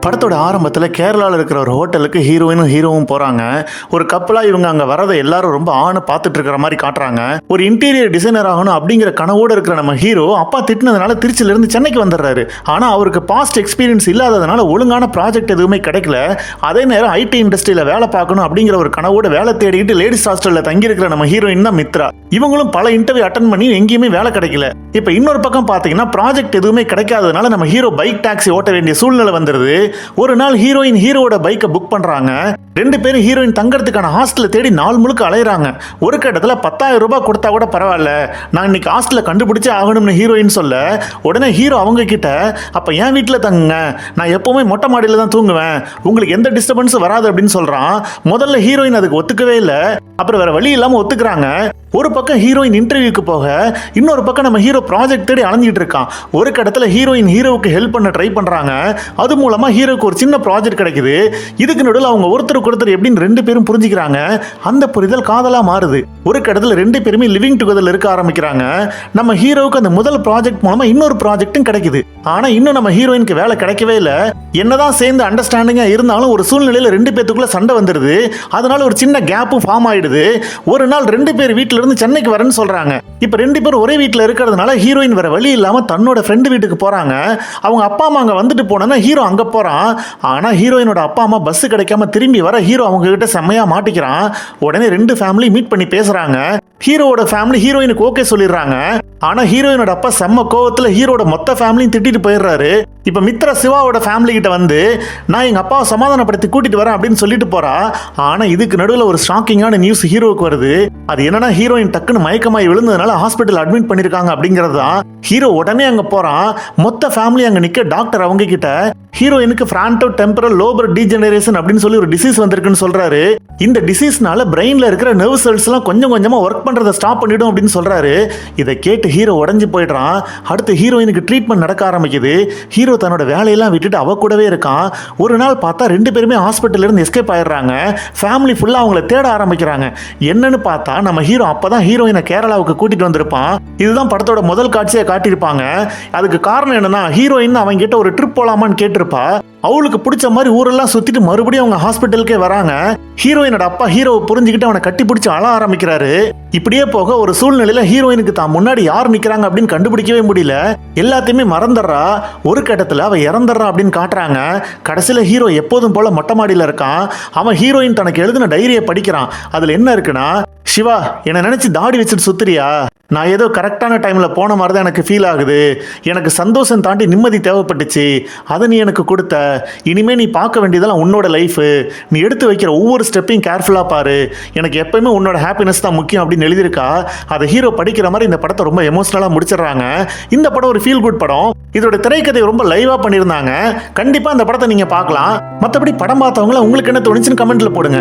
படத்தோட ஆரம்பத்தில் கேரளாவில் இருக்கிற ஒரு ஹோட்டலுக்கு ஹீரோயினும் ஹீரோவும் போகிறாங்க. ஒரு கப்பலாக இவங்க அங்கே வரதை எல்லாரும் ரொம்ப பார்த்துட்டு இருக்கிற மாதிரி காட்டுறாங்க. ஒரு இன்டீரியர் டிசைனர் ஆகணும் அப்படிங்கிற கனவோடு இருக்கிற நம்ம ஹீரோ அப்பா திட்டினதுனால திருச்சியிலேருந்து சென்னைக்கு வந்துடுறாரு. ஆனால் அவருக்கு பாஸ்ட் எக்ஸ்பீரியன்ஸ் இல்லாததுனால ஒழுங்கான ப்ராஜெக்ட் எதுவுமே கிடைக்கல. அதே நேரம் ஐடி இண்டஸ்ட்ரியில் வேலை பார்க்கணும் அப்படிங்கிற ஒரு கனவோடு வேலை தேடிக்கிட்டு லேடிஸ் ஹாஸ்டலில் தங்கியிருக்கிற நம்ம ஹீரோயின் தான் மித்ரா. இவங்களும் பல இன்டர்வியூ அட்டன் பண்ணி எங்கேயுமே வேலை கிடைக்கல. இப்போ இன்னொரு பக்கம் பார்த்தீங்கன்னா ப்ராஜெக்ட் எதுவுமே கிடைக்காததுனால நம்ம ஹீரோ பைக் டாக்ஸி ஓட்ட வேண்டிய சூழ்நிலை வந்துருது. ஒரு நாள் ஹீரோயின் ஹீரோட பைக்கை புக் பண்றாங்க. ரெண்டு பேரும் ஹீரோயின் தங்கறதுக்கான ஹாஸ்டலை தேடி நாள் முழுக்க அலையறாங்க. ஒரு கட்டத்தில் 10,000 ரூபாய் கொடுத்தா கூட பரவாயில்ல, நான் இன்னைக்கு ஹாஸ்டலை கண்டுபிடிச்சே ஆகணும்னு ஹீரோயின் சொல்ல, உடனே ஹீரோ அவங்க கிட்ட அப்ப என் வீட்டில் தங்குங்க, நான் எப்பவுமே மொட்டை மாடியில தான் தூங்குவேன், உங்களுக்கு எந்த டிஸ்டர்பன்ஸும் வராது அப்படின்னு சொல்றான். முதல்ல ஹீரோயின் அதுக்கு ஒத்துக்கவே இல்லை. அப்புறம் வேற வழி இல்லாம ஒத்துக்கிறாங்க. ஒரு பக்கம் ஹீரோயின் இன்டர்வியூக்கு போக, இன்னொரு பக்கம் நம்ம ஹீரோ ப்ராஜெக்ட் தேடி அலைஞ்சிட்டு இருக்கான். ஒரு கட்டத்தில் ஹீரோயின் ஹீரோவுக்கு ஹெல்ப் பண்ண ட்ரை பண்றாங்க. அது மூலமா ஹீரோக்கு ஒரு சின்ன ப்ராஜெக்ட் கிடைக்குது. இதுக்கு நடுவில் அவங்க ஒருத்தருக்கு ஒருத்தர் எப்படின்னு ரெண்டு பேரும் புரிஞ்சுக்கிறாங்க. அந்த புரிதல் காதலா மாறுது. ஒரு கட்டத்தில் ரெண்டு பேருமே லிவிங் டுகெதர் இருக்க ஆரம்பிக்கிறாங்க. நம்ம ஹீரோவுக்கு அந்த முதல் ப்ராஜெக்ட் மூலமா இன்னொரு ப்ராஜெக்டும் கிடைக்குது. ஆனா இன்னும் நம்ம ஹீரோயினுக்கு வேலை கிடைக்கவே இல்லை. என்னதான் சேர்ந்து அண்டர்ஸ்டாண்டிங்கா இருந்தாலும் ஒரு சூழ்நிலையில ரெண்டு பேத்துக்குள்ள சண்டை வந்துடுது. அதனால ஒரு சின்ன கேப்பும் ஃபார்ம் ஆயிடுது. ஒரு நாள் ரெண்டு பேர் வீட்டுல இருந்து சென்னைக்கு வரேன்னு சொல்றாங்க. இப்ப ரெண்டு பேரும் ஒரே வீட்டுல இருக்கிறதுனால ஹீரோயின் வேற வழி இல்லாம தன்னோட ஃப்ரெண்டு வீட்டுக்கு போறாங்க. அவங்க அப்பா அம்மா அங்க வந்துட்டு போனா ஹீரோ அங்க போறான். ஆனா ஹீரோயினோட அப்பா அம்மா பஸ் கிடைக்காம திரும்பி வர ஹீரோ அவங்க கிட்ட செம்மையா மாட்டிக்கிறான். உடனே ரெண்டு ஃபேமிலி மீட் பண்ணி பேசுறாங்க. ஹீரோவோட ஃபேமிலி ஹீரோயினுக்கு ஓகே சொல்லிடுறாங்க. ஆனா ஹீரோயினோட அப்பா செம்ம கோவத்துல ஹீரோட மொத்த ஃபேமிலியும் திட்டிட்டு போயிடுறாரு. இப்ப மித்ரா சிவாவோட ஃபேமிலி கிட்ட வந்து நான் எங்க அப்பாவை சமாதானப்படுத்தி கூட்டிட்டு வரேன் அப்படின்னு சொல்லிட்டு போறா. ஆனா இதுக்கு நடுவில் ஒரு ஷாக்கிங்கான நியூஸ் ஹீரோவுக்கு வருது. அது என்னன்னா ஹீரோயின் டக்குன்னு மயக்கமாய் விழுந்ததுனால ஹாஸ்பிட்டல் அட்மிட் பண்ணிருக்காங்க அப்படிங்கிறது தான். ஹீரோ உடனே அங்க போறான். மொத்த ஃபேமிலி அங்க நிக்க டாக்டர் அவங்க கிட்ட ஹீரோயினுக்கு ஃப்ரான்டோ டெம்பரல் லோபர் டீஜெனரேஷன் அப்படின்னு சொல்லி ஒரு டிசீஸ் வந்திருக்குன்னு சொல்றாரு. இந்த டிசீஸ்னால பிரெயின்ல இருக்கிற நர்வ் செல்ஸ் எல்லாம் கொஞ்சம் கொஞ்சமா ஒர்க் பண்றதை ஸ்டாப் பண்ணிடும் அப்படின்னு சொல்றாரு. இதை கேட்டு ஹீரோ உடஞ்சு போயிடுறான். அடுத்து ஹீரோயினுக்கு ட்ரீட்மெண்ட் நடக்க ஆரம்பிக்குது. ஹீரோ தன்னோட வேலையெல்லாம் விட்டுட்டு அவ கூடவே இருக்கான். ஒரு நாள் பார்த்தா ரெண்டு பேருமே ஹாஸ்பிட்டல்ல இருந்து எஸ்கேப் ஆயிடுறாங்க. ஃபேமிலி ஃபுல்லா அவங்கள தேட ஆரம்பிக்கிறாங்க. என்னன்னு பார்த்தா நம்ம ஹீரோ அப்பதான் ஹீரோயினை கேரளாவுக்கு கூட்டிட்டு வந்திருப்பான். இதுதான் படத்தோட முதல் காட்சியை காட்டியிருப்பாங்க. அதுக்கு காரணம் என்னன்னா ஹீரோயின் அவங்க கிட்ட ஒரு ட்ரிப் போலாமான்னு கேட்டிருப்பா. அவளுக்கு பிடிச்ச மாதிரி ஊரெல்லாம் சுத்திட்டு மறுபடியும் அவங்க ஹாஸ்பிட்டலுக்கே வராங்க. ஹீரோயினோட அப்பா ஹீரோவை புரிஞ்சுக்கிட்டு அவனை கட்டி பிடிச்சி அழ ஆரம்பிக்கிறாரு. இப்படியே போக ஒரு சூழ்நிலையில ஹீரோயினுக்கு தான் முன்னாடி யார் நிக்கிறாங்க அப்படின்னு கண்டுபிடிக்கவே முடியல. எல்லாத்தையுமே மறந்துடுறா. ஒரு கட்டத்துல அவ இறந்துடுறா அப்படின்னு காட்டுறாங்க. கடைசியில ஹீரோ எப்போதும் போல மொட்டை மாடியில இருக்கான். அவன் ஹீரோயின் தனக்கு எழுதின டைரியை படிக்கிறான். அதுல என்ன இருக்குன்னா, சிவா என்னை நினைச்சு தாடி வச்சுட்டு சுத்துறியா, நான் ஏதோ கரெக்டான டைம்ல போன மாதிரி தான் எனக்கு ஃபீல் ஆகுது. எனக்கு சந்தோஷம் தாண்டி நிம்மதி தேவைப்பட்டுச்சு, அதை நீ எனக்கு கொடுத்த. இனிமே நீ பார்க்க வேண்டியதெல்லாம் உன்னோட லைஃப். நீ எடுத்து வைக்கிற ஒவ்வொரு ஸ்டெப்பையும் கேர்ஃபுல்லா பாரு. எனக்கு எப்பயுமே உன்னோட ஹாப்பினஸ் தான் முக்கியம் அப்படின்னு எழுதியிருக்கா. அதை ஹீரோ படிக்கிற மாதிரி இந்த படத்தை ரொம்ப எமோஷனலா முடிச்சிடறாங்க. இந்த படம் ஒரு ஃபீல் குட் படம். இதோட திரைக்கதை ரொம்ப லைவா பண்ணியிருந்தாங்க. கண்டிப்பா இந்த படத்தை நீங்க பார்க்கலாம். மற்றபடி படம் பார்த்தவங்கள உங்களுக்கு என்ன தோணுச்சுன்னு கமெண்ட்ல போடுங்க.